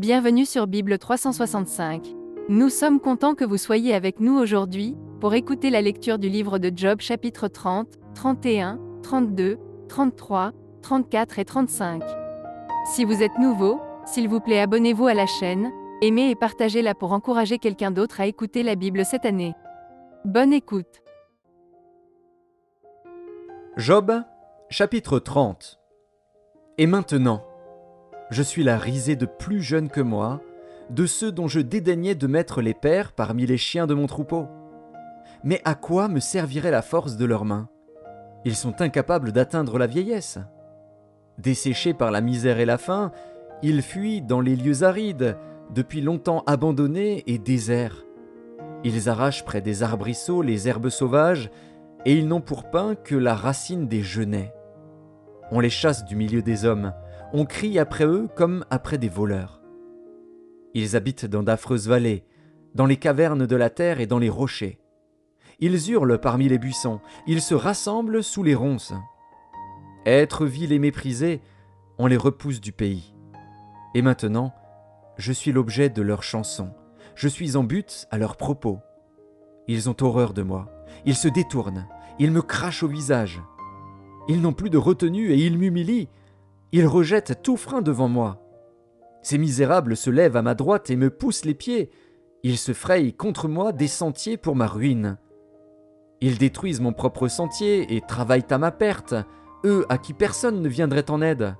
Bienvenue sur Bible 365. Nous sommes contents que vous soyez avec nous aujourd'hui, pour écouter la lecture du livre de Job chapitre 30, 31, 32, 33, 34 et 35. Si vous êtes nouveau, s'il vous plaît abonnez-vous à la chaîne, aimez et partagez-la pour encourager quelqu'un d'autre à écouter la Bible cette année. Bonne écoute. Job, chapitre 30. Et maintenant, je suis la risée de plus jeunes que moi, de ceux dont je dédaignais de mettre les pères parmi les chiens de mon troupeau. Mais à quoi me servirait la force de leurs mains ? Ils sont incapables d'atteindre la vieillesse. Desséchés par la misère et la faim, ils fuient dans les lieux arides, depuis longtemps abandonnés et déserts. Ils arrachent près des arbrisseaux les herbes sauvages, et ils n'ont pour pain que la racine des genêts. On les chasse du milieu des hommes, on crie après eux comme après des voleurs. Ils habitent dans d'affreuses vallées, dans les cavernes de la terre et dans les rochers. Ils hurlent parmi les buissons, ils se rassemblent sous les ronces. Êtres vils et méprisés, on les repousse du pays. Et maintenant, je suis l'objet de leurs chansons, je suis en butte à leurs propos. Ils ont horreur de moi, ils se détournent, ils me crachent au visage. Ils n'ont plus de retenue et ils m'humilient. Ils rejettent tout frein devant moi. Ces misérables se lèvent à ma droite et me poussent les pieds. Ils se frayent contre moi des sentiers pour ma ruine. Ils détruisent mon propre sentier et travaillent à ma perte, eux à qui personne ne viendrait en aide.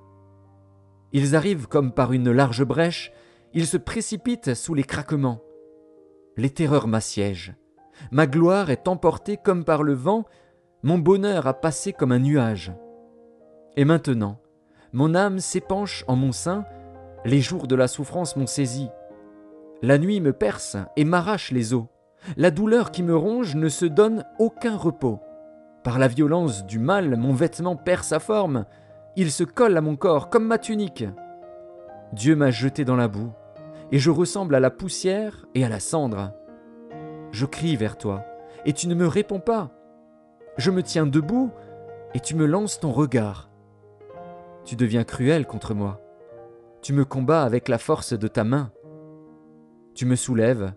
Ils arrivent comme par une large brèche, ils se précipitent sous les craquements. Les terreurs m'assiègent. Ma gloire est emportée comme par le vent, mon bonheur a passé comme un nuage. Et maintenant, mon âme s'épanche en mon sein, les jours de la souffrance m'ont saisi. La nuit me perce et m'arrache les os. La douleur qui me ronge ne se donne aucun repos. Par la violence du mal, mon vêtement perd sa forme. Il se colle à mon corps comme ma tunique. Dieu m'a jeté dans la boue, et je ressemble à la poussière et à la cendre. Je crie vers toi, et tu ne me réponds pas. Je me tiens debout, et tu me lances ton regard. Tu deviens cruel contre moi. Tu me combats avec la force de ta main. Tu me soulèves,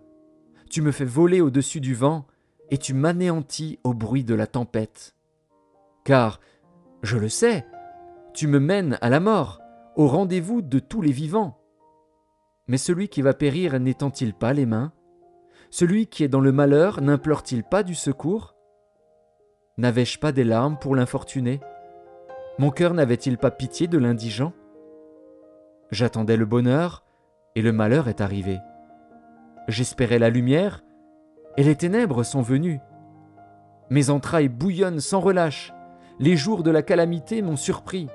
tu me fais voler au-dessus du vent, et tu m'anéantis au bruit de la tempête. Car, je le sais, tu me mènes à la mort, au rendez-vous de tous les vivants. Mais celui qui va périr n'étend-il pas les mains ? Celui qui est dans le malheur n'implore-t-il pas du secours ? N'avais-je pas des larmes pour l'infortuné ? Mon cœur n'avait-il pas pitié de l'indigent ? J'attendais le bonheur, et le malheur est arrivé. J'espérais la lumière, et les ténèbres sont venues. Mes entrailles bouillonnent sans relâche, les jours de la calamité m'ont surpris.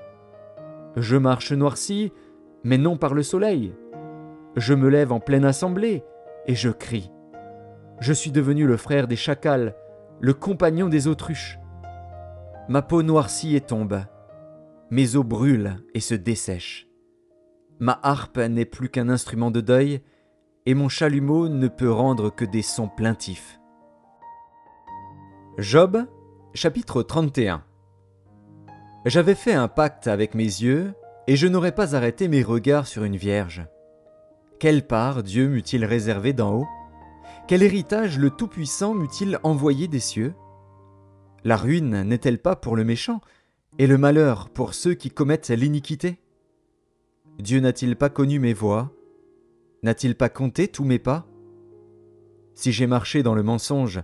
Je marche noirci, mais non par le soleil. Je me lève en pleine assemblée, et je crie. Je suis devenu le frère des chacals, le compagnon des autruches. Ma peau noircit et tombe. Mes os brûlent et se dessèchent. Ma harpe n'est plus qu'un instrument de deuil, et mon chalumeau ne peut rendre que des sons plaintifs. Job, chapitre 31. J'avais fait un pacte avec mes yeux, et je n'aurais pas arrêté mes regards sur une vierge. Quelle part Dieu m'eût-il réservé d'en haut ? Quel héritage le Tout-Puissant m'eût-il envoyé des cieux ? La ruine n'est-elle pas pour le méchant, et le malheur pour ceux qui commettent l'iniquité ? Dieu n'a-t-il pas connu mes voies ? N'a-t-il pas compté tous mes pas ? Si j'ai marché dans le mensonge,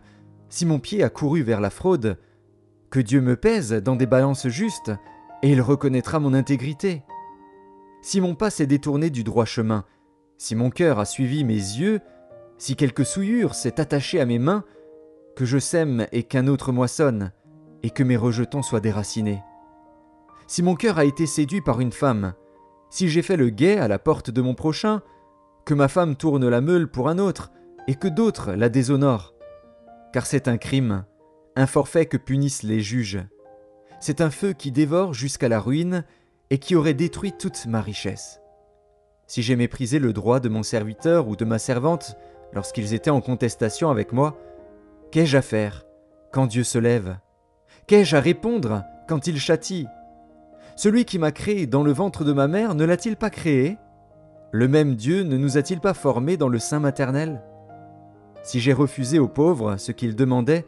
si mon pied a couru vers la fraude, que Dieu me pèse dans des balances justes, et il reconnaîtra mon intégrité. Si mon pas s'est détourné du droit chemin, si mon cœur a suivi mes yeux, si quelque souillure s'est attachée à mes mains, que je sème et qu'un autre moissonne, et que mes rejetons soient déracinés. Si mon cœur a été séduit par une femme, si j'ai fait le guet à la porte de mon prochain, que ma femme tourne la meule pour un autre, et que d'autres la déshonorent. Car c'est un crime, un forfait que punissent les juges. C'est un feu qui dévore jusqu'à la ruine, et qui aurait détruit toute ma richesse. Si j'ai méprisé le droit de mon serviteur ou de ma servante, lorsqu'ils étaient en contestation avec moi, qu'ai-je à faire quand Dieu se lève ? Qu'ai-je à répondre quand il châtie ? Celui qui m'a créé dans le ventre de ma mère ne l'a-t-il pas créé ? Le même Dieu ne nous a-t-il pas formés dans le sein maternel? Si j'ai refusé aux pauvres ce qu'ils demandaient,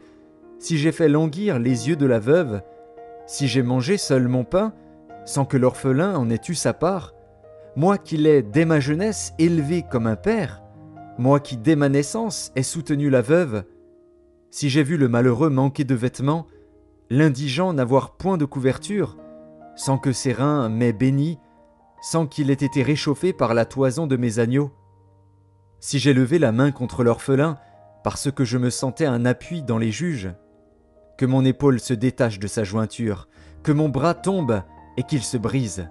si j'ai fait languir les yeux de la veuve, si j'ai mangé seul mon pain, sans que l'orphelin en ait eu sa part, moi qui l'ai dès ma jeunesse élevé comme un père, moi qui dès ma naissance ai soutenu la veuve, si j'ai vu le malheureux manquer de vêtements, l'indigent n'avoir point de couverture, sans que ses reins m'aient béni, sans qu'il ait été réchauffé par la toison de mes agneaux, si j'ai levé la main contre l'orphelin, parce que je me sentais un appui dans les juges, que mon épaule se détache de sa jointure, que mon bras tombe et qu'il se brise.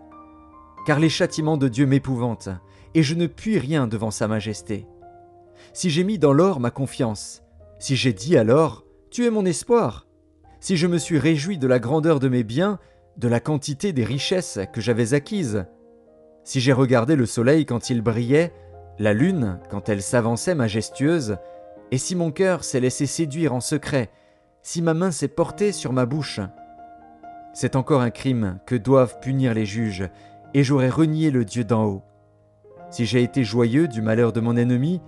Car les châtiments de Dieu m'épouvantent, et je ne puis rien devant sa majesté. Si j'ai mis dans l'or ma confiance, si j'ai dit alors, tu es mon espoir, si je me suis réjoui de la grandeur de mes biens, de la quantité des richesses que j'avais acquises, si j'ai regardé le soleil quand il brillait, la lune quand elle s'avançait majestueuse, et si mon cœur s'est laissé séduire en secret, si ma main s'est portée sur ma bouche, c'est encore un crime que doivent punir les juges, et j'aurais renié le Dieu d'en haut. Si j'ai été joyeux du malheur de mon ennemi,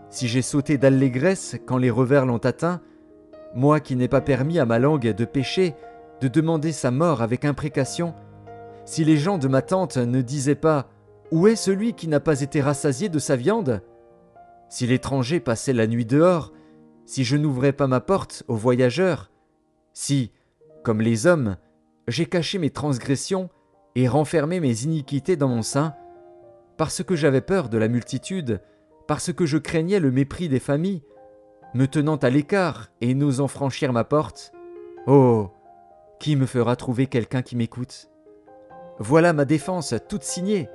si j'ai sauté d'allégresse quand les revers l'ont atteint, moi qui n'ai pas permis à ma langue de pécher, de demander sa mort avec imprécation, si les gens de ma tente ne disaient pas « Où est celui qui n'a pas été rassasié de sa viande ?» Si l'étranger passait la nuit dehors, si je n'ouvrais pas ma porte aux voyageurs, si, comme les hommes, j'ai caché mes transgressions et renfermé mes iniquités dans mon sein, parce que j'avais peur de la multitude, parce que je craignais le mépris des familles, me tenant à l'écart et n'osant franchir ma porte, oh, qui me fera trouver quelqu'un qui m'écoute? Voilà ma défense toute signée,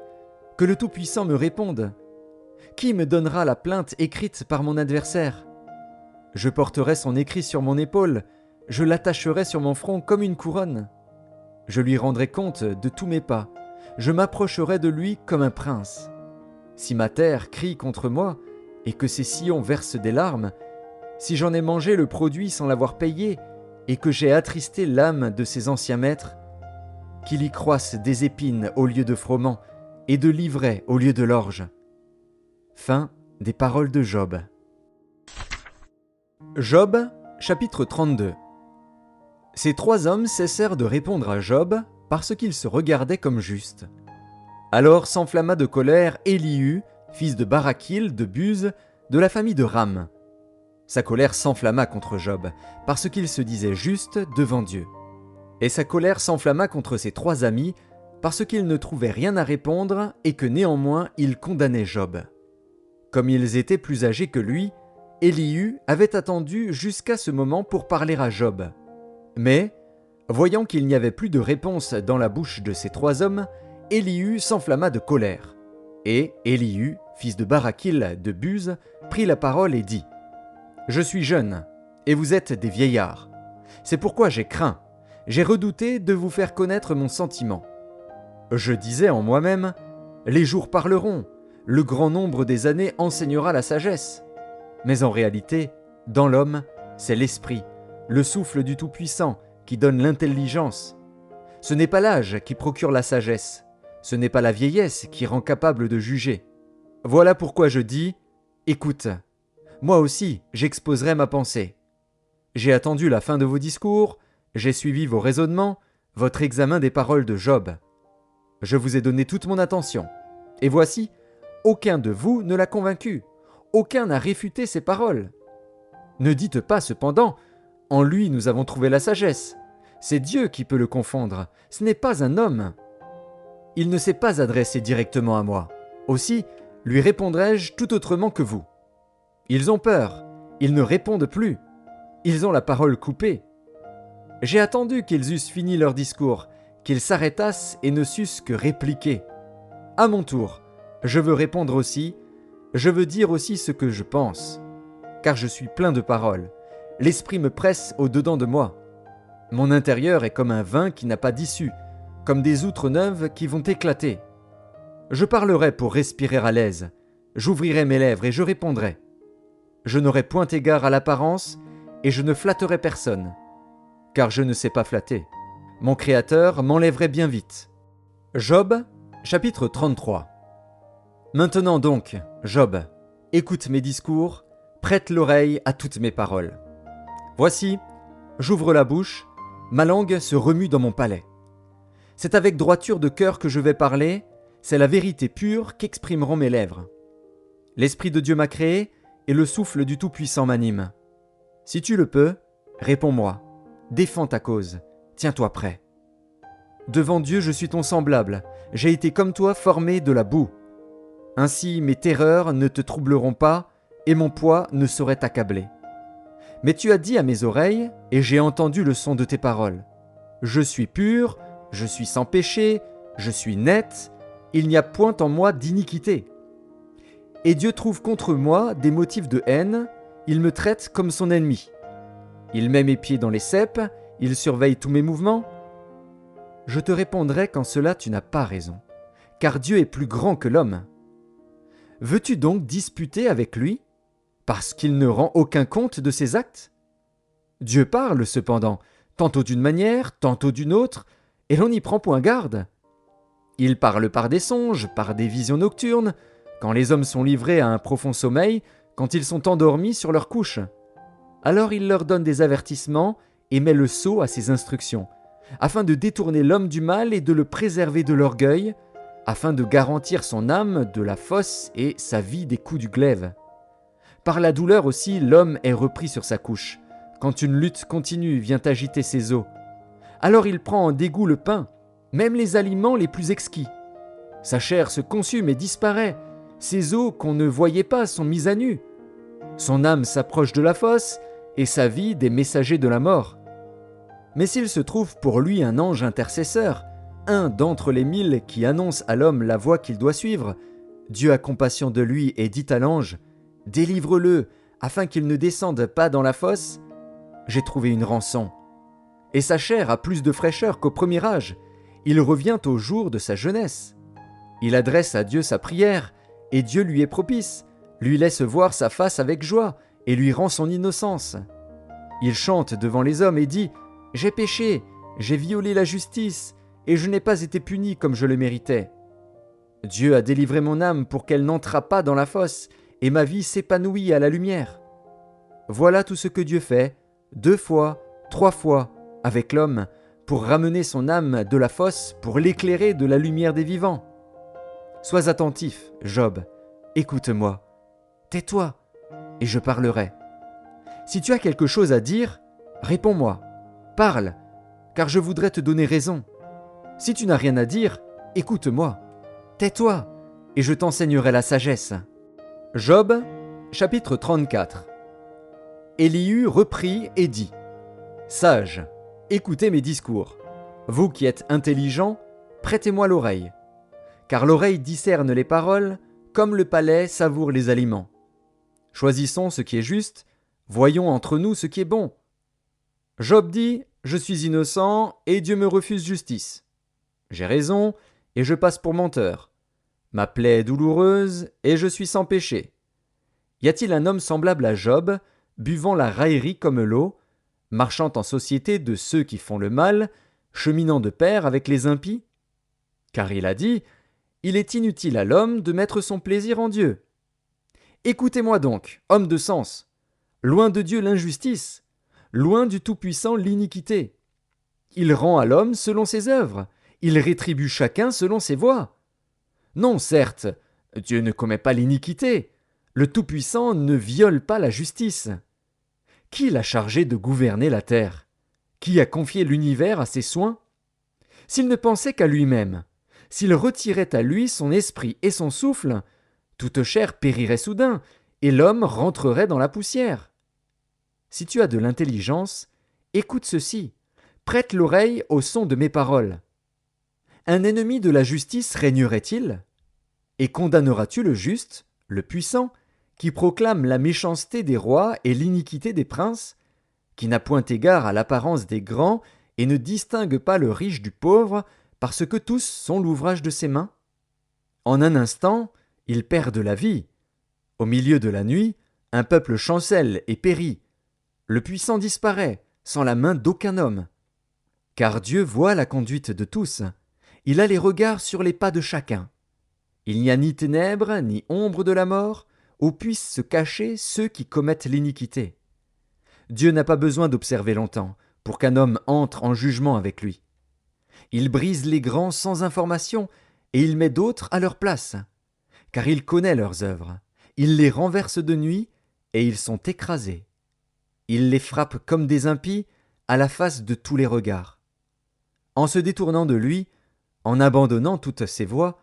que le Tout-Puissant me réponde. Qui me donnera la plainte écrite par mon adversaire? Je porterai son écrit sur mon épaule, je l'attacherai sur mon front comme une couronne. Je lui rendrai compte de tous mes pas, je m'approcherai de lui comme un prince. Si ma terre crie contre moi, et que ses sillons versent des larmes, si j'en ai mangé le produit sans l'avoir payé, et que j'ai attristé l'âme de ses anciens maîtres, qu'il y croisse des épines au lieu de froment, et de l'ivraie au lieu de l'orge. Fin des paroles de Job. Job, chapitre 32. Ces trois hommes cessèrent de répondre à Job parce qu'ils se regardaient comme justes. Alors s'enflamma de colère Élihu, fils de Barakil de Buz, de la famille de Ram. Sa colère s'enflamma contre Job parce qu'il se disait juste devant Dieu. Et sa colère s'enflamma contre ses trois amis parce qu'ils ne trouvaient rien à répondre et que néanmoins ils condamnaient Job. Comme ils étaient plus âgés que lui, Élihu avait attendu jusqu'à ce moment pour parler à Job. Mais, voyant qu'il n'y avait plus de réponse dans la bouche de ces trois hommes, Élihu s'enflamma de colère. Et Élihu, fils de Barakil de Buz, prit la parole et dit : « Je suis jeune, et vous êtes des vieillards. C'est pourquoi j'ai craint, j'ai redouté de vous faire connaître mon sentiment. Je disais en moi-même : les jours parleront, le grand nombre des années enseignera la sagesse. Mais en réalité, dans l'homme, c'est l'esprit, le souffle du Tout-Puissant qui donne l'intelligence. Ce n'est pas l'âge qui procure la sagesse, ce n'est pas la vieillesse qui rend capable de juger. Voilà pourquoi je dis : écoute, moi aussi j'exposerai ma pensée. J'ai attendu la fin de vos discours, j'ai suivi vos raisonnements, votre examen des paroles de Job. Je vous ai donné toute mon attention, et voici, aucun de vous ne l'a convaincu, aucun n'a réfuté ses paroles. Ne dites pas cependant : en lui nous avons trouvé la sagesse. C'est Dieu qui peut le confondre, ce n'est pas un homme. Il ne s'est pas adressé directement à moi. Aussi, lui répondrai-je tout autrement que vous. Ils ont peur, ils ne répondent plus. Ils ont la parole coupée. J'ai attendu qu'ils eussent fini leur discours, qu'ils s'arrêtassent et ne sussent que répliquer. À mon tour, je veux répondre aussi, je veux dire aussi ce que je pense. Car je suis plein de paroles. L'esprit me presse au-dedans de moi. Mon intérieur est comme un vin qui n'a pas d'issue, comme des outres neuves qui vont éclater. Je parlerai pour respirer à l'aise, j'ouvrirai mes lèvres et je répondrai. Je n'aurai point égard à l'apparence et je ne flatterai personne, car je ne sais pas flatter. Mon Créateur m'enlèverait bien vite. Job, chapitre 33. Maintenant donc, Job, écoute mes discours, prête l'oreille à toutes mes paroles. Voici, j'ouvre la bouche, ma langue se remue dans mon palais. C'est avec droiture de cœur que je vais parler, c'est la vérité pure qu'exprimeront mes lèvres. L'Esprit de Dieu m'a créé, et le souffle du Tout-Puissant m'anime. Si tu le peux, réponds-moi, défends ta cause, tiens-toi prêt. Devant Dieu, je suis ton semblable, j'ai été comme toi formé de la boue. Ainsi mes terreurs ne te troubleront pas, et mon poids ne saurait t'accabler. Mais tu as dit à mes oreilles, et j'ai entendu le son de tes paroles. Je suis pur, je suis sans péché, je suis net, il n'y a point en moi d'iniquité. Et Dieu trouve contre moi des motifs de haine, il me traite comme son ennemi. Il met mes pieds dans les ceps, il surveille tous mes mouvements. Je te répondrai qu'en cela tu n'as pas raison, car Dieu est plus grand que l'homme. Veux-tu donc disputer avec lui, parce qu'il ne rend aucun compte de ses actes? Dieu parle cependant, tantôt d'une manière, tantôt d'une autre, et l'on n'y prend point garde. Il parle par des songes, par des visions nocturnes, quand les hommes sont livrés à un profond sommeil, quand ils sont endormis sur leur couche. Alors il leur donne des avertissements et met le sceau à ses instructions, afin de détourner l'homme du mal et de le préserver de l'orgueil, afin de garantir son âme de la fosse et sa vie des coups du glaive. Par la douleur aussi, l'homme est repris sur sa couche, quand une lutte continue vient agiter ses os. Alors il prend en dégoût le pain, même les aliments les plus exquis. Sa chair se consume et disparaît, ses os qu'on ne voyait pas sont mis à nu. Son âme s'approche de la fosse, et sa vie des messagers de la mort. Mais s'il se trouve pour lui un ange intercesseur, un d'entre les 1000 qui annonce à l'homme la voie qu'il doit suivre, Dieu a compassion de lui et dit à l'ange, « Délivre-le, afin qu'il ne descende pas dans la fosse. J'ai trouvé une rançon. » Et sa chair a plus de fraîcheur qu'au premier âge. Il revient au jour de sa jeunesse. Il adresse à Dieu sa prière, et Dieu lui est propice, lui laisse voir sa face avec joie, et lui rend son innocence. Il chante devant les hommes et dit « J'ai péché, j'ai violé la justice, et je n'ai pas été puni comme je le méritais. Dieu a délivré mon âme pour qu'elle n'entrât pas dans la fosse, et ma vie s'épanouit à la lumière. Voilà tout ce que Dieu fait, 2 fois, 3 fois, avec l'homme, pour ramener son âme de la fosse, pour l'éclairer de la lumière des vivants. Sois attentif, Job, écoute-moi, tais-toi, et je parlerai. Si tu as quelque chose à dire, réponds-moi, parle, car je voudrais te donner raison. Si tu n'as rien à dire, écoute-moi, tais-toi, et je t'enseignerai la sagesse. » Job, chapitre 34. Élihu reprit et dit : « Sages, écoutez mes discours. Vous qui êtes intelligents, prêtez-moi l'oreille. Car l'oreille discerne les paroles, comme le palais savoure les aliments. Choisissons ce qui est juste, voyons entre nous ce qui est bon. Job dit : Je suis innocent, et Dieu me refuse justice. J'ai raison, et je passe pour menteur. Ma plaie est douloureuse, et je suis sans péché. Y a-t-il un homme semblable à Job, buvant la raillerie comme l'eau, marchant en société de ceux qui font le mal, cheminant de pair avec les impies ? Car il a dit : Il est inutile à l'homme de mettre son plaisir en Dieu. Écoutez-moi donc, homme de sens. Loin de Dieu l'injustice, loin du Tout-Puissant l'iniquité. Il rend à l'homme selon ses œuvres, il rétribue chacun selon ses voies. Non, certes, Dieu ne commet pas l'iniquité, le Tout-Puissant ne viole pas la justice. Qui l'a chargé de gouverner la terre ? Qui a confié l'univers à ses soins ? S'il ne pensait qu'à lui-même, s'il retirait à lui son esprit et son souffle, toute chair périrait soudain, et l'homme rentrerait dans la poussière. Si tu as de l'intelligence, écoute ceci, prête l'oreille au son de mes paroles. Un ennemi de la justice régnerait-il ? Et condamneras-tu le juste, le puissant, qui proclame la méchanceté des rois et l'iniquité des princes, qui n'a point égard à l'apparence des grands et ne distingue pas le riche du pauvre, parce que tous sont l'ouvrage de ses mains ? En un instant, ils perdent la vie. Au milieu de la nuit, un peuple chancelle et périt. Le puissant disparaît, sans la main d'aucun homme. Car Dieu voit la conduite de tous. Il a les regards sur les pas de chacun. Il n'y a ni ténèbres, ni ombre de la mort, où puissent se cacher ceux qui commettent l'iniquité. Dieu n'a pas besoin d'observer longtemps pour qu'un homme entre en jugement avec lui. Il brise les grands sans information et il met d'autres à leur place, car il connaît leurs œuvres. Il les renverse de nuit et ils sont écrasés. Il les frappe comme des impies à la face de tous les regards. En se détournant de lui, en abandonnant toutes ses voies,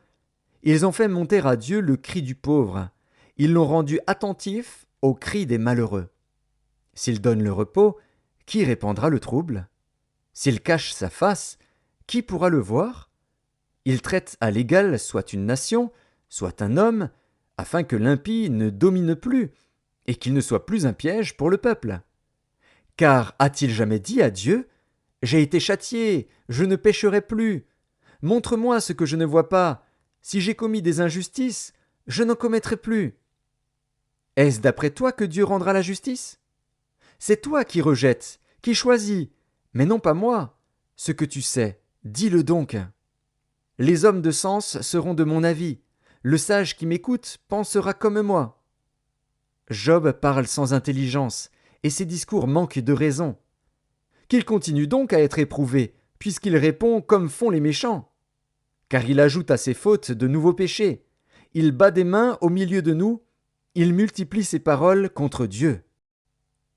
ils ont fait monter à Dieu le cri du pauvre. Ils l'ont rendu attentif au cri des malheureux. S'il donne le repos, qui répandra le trouble? S'il cache sa face, qui pourra le voir? Il traite à l'égal soit une nation, soit un homme, afin que l'impie ne domine plus, et qu'il ne soit plus un piège pour le peuple. Car a-t-il jamais dit à Dieu, « J'ai été châtié, je ne pécherai plus. Montre-moi ce que je ne vois pas. Si j'ai commis des injustices, je n'en commettrai plus. » Est-ce d'après toi que Dieu rendra la justice? C'est toi qui rejettes, qui choisis, mais non pas moi. Ce que tu sais, dis-le donc. Les hommes de sens seront de mon avis. Le sage qui m'écoute pensera comme moi. Job parle sans intelligence, et ses discours manquent de raison. Qu'il continue donc à être éprouvé, puisqu'il répond comme font les méchants. Car il ajoute à ses fautes de nouveaux péchés. Il bat des mains au milieu de nous, il multiplie ses paroles contre Dieu.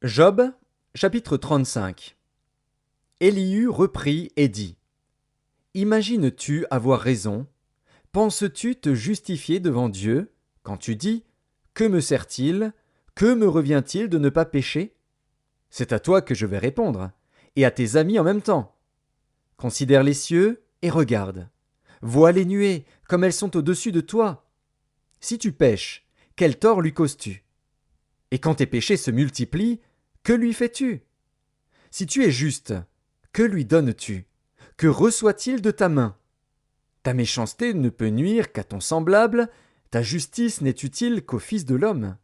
Job, chapitre 35. Élihu reprit et dit : Imagines-tu avoir raison? Penses-tu te justifier devant Dieu quand tu dis : Que me sert-il? Que me revient-il de ne pas pécher? C'est à toi que je vais répondre, et à tes amis en même temps. Considère les cieux et regarde. Vois les nuées, comme elles sont au-dessus de toi. Si tu pèches, quel tort lui causes-tu? Et quand tes péchés se multiplient, que lui fais-tu? Si tu es juste, que lui donnes-tu? Que reçoit-il de ta main? Ta méchanceté ne peut nuire qu'à ton semblable, ta justice n'est utile qu'au Fils de l'homme.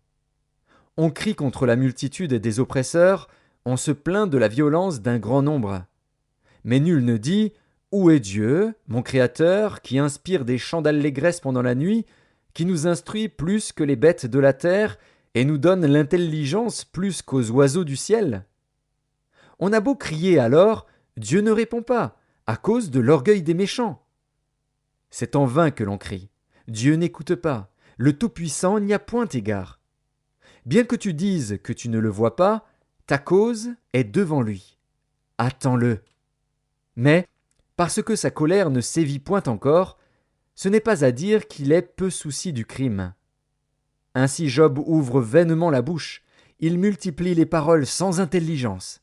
On crie contre la multitude des oppresseurs, on se plaint de la violence d'un grand nombre. Mais nul ne dit : Où est Dieu, mon Créateur, qui inspire des chants d'allégresse pendant la nuit, qui nous instruit plus que les bêtes de la terre, et nous donne l'intelligence plus qu'aux oiseaux du ciel? On a beau crier alors, Dieu ne répond pas, à cause de l'orgueil des méchants. C'est en vain que l'on crie. Dieu n'écoute pas. Le Tout-Puissant n'y a point égard. Bien que tu dises que tu ne le vois pas, ta cause est devant lui. Attends-le. Mais, parce que sa colère ne sévit point encore, ce n'est pas à dire qu'il ait peu souci du crime. Ainsi Job ouvre vainement la bouche, il multiplie les paroles sans intelligence.